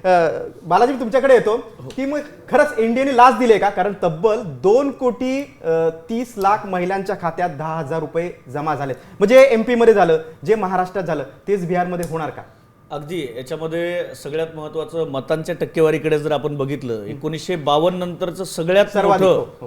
बालाजी मी तुमच्याकडे येतो की मग खरंच एनडीएने लाच दिले का? कारण तब्बल 2,30,00,000 महिलांच्या खात्यात 10,000 रुपये जमा झालेत. म्हणजे एमपी मध्ये झालं, जे महाराष्ट्रात झालं तेच बिहारमध्ये होणार का? अगदी याच्यामध्ये सगळ्यात महत्त्वाचं मतांच्या टक्केवारीकडे जर आपण बघितलं 1952 नंतरचं सगळ्यात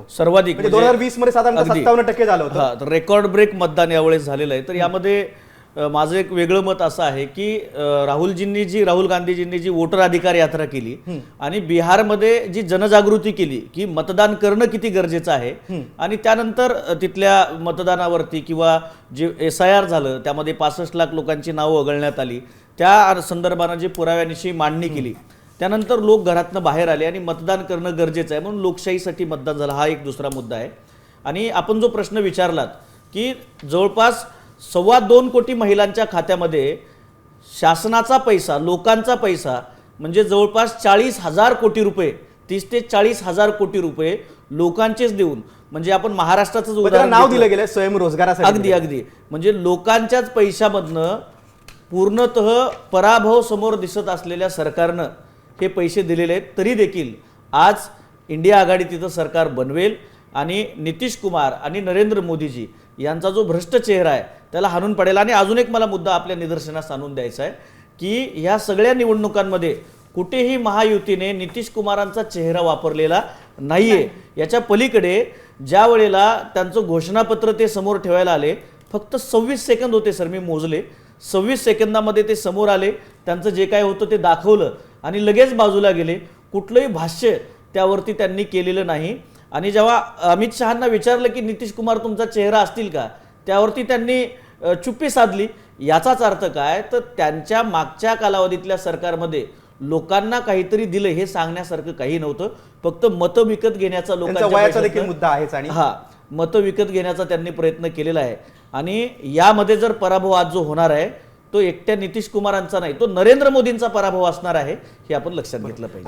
सर्वाधिक 2020 मध्ये साधारणतः 57% झालं होतं. तर रेकॉर्ड ब्रेक मतदान यावेळेस झालेलं आहे. तर यामध्ये माझं एक वेगळं मत असं आहे की राहुल गांधीजींनी जी वोटर अधिकार यात्रा केली आणि बिहारमध्ये जी जनजागृती केली की मतदान करणं किती गरजेचं आहे आणि त्यानंतर तिथल्या मतदानावरती किंवा जे SIR झालं त्यामध्ये 65 लाख लोकांची नावं वगळण्यात आली, त्या संदर्भानं जी पुराव्यानिशी मांडणी केली, त्यानंतर लोक घरातनं बाहेर आले आणि मतदान करणं गरजेचं आहे म्हणून लोकशाहीसाठी मतदान झालं. हा एक दुसरा मुद्दा आहे. आणि आपण जो प्रश्न विचारलात की जवळपास 2.25 कोटी महिलांच्या खात्यामध्ये शासनाचा पैसा, लोकांचा पैसा म्हणजे जवळपास 40,000 कोटी रुपये, 30 ते 40,000 कोटी रुपये लोकांचेच देऊन, म्हणजे आपण महाराष्ट्राचं उदाहरण नाव दिलं गेलं स्वयंरोजगारासाठी. अगदी म्हणजे लोकांच्याच पैशामधनं पूर्णतः पराभव समोर दिसत असलेल्या सरकारनं हे पैसे दिलेले आहेत. तरी देखील आज इंडिया आघाडी तिथं सरकार बनवेल आणि नितीश कुमार आणि नरेंद्र मोदीजी यांचा जो भ्रष्ट चेहरा आहे त्याला हाणून पडेल. आणि अजून एक मला मुद्दा आपल्या निदर्शनास आणून द्यायचा आहे की ह्या सगळ्या निवडणुकांमध्ये कुठेही महायुतीने नितीश कुमारांचा चेहरा वापरलेला नाहीये. याच्या पलीकडे ज्या वेळेला त्यांचं घोषणापत्र ते समोर ठेवायला आले, फक्त 26 सेकंद होते सर, मी मोजले, 26 सेकंदामध्ये ते समोर आले, त्यांचं जे काय होतं ते दाखवलं आणि लगेच बाजूला गेले. कुठलंही भाष्य त्यावरती त्यांनी केलेलं नाही. आणि जेव्हा अमित शहांना विचारलं की नितीश कुमार तुमचा चेहरा असतील का, त्यावरती त्यांनी चुप्पी साधली. याचाच अर्थ काय, तर त्यांच्या मागच्या कालावधीतल्या सरकारमध्ये लोकांना काहीतरी दिलं हे सांगण्यासारखं काही नव्हतं. फक्त मतं विकत घेण्याचा लोकांचा देखील मुद्दा आहेच आणि मतं विकत घेण्याचा त्यांनी प्रयत्न केलेला आहे. आणि यामध्ये जर पराभव आज जो होणार आहे तो एकट्या नितीश कुमारांचा नाही, तो नरेंद्र मोदींचा पराभव असणार आहे, हे आपण लक्षात घेतलं पाहिजे.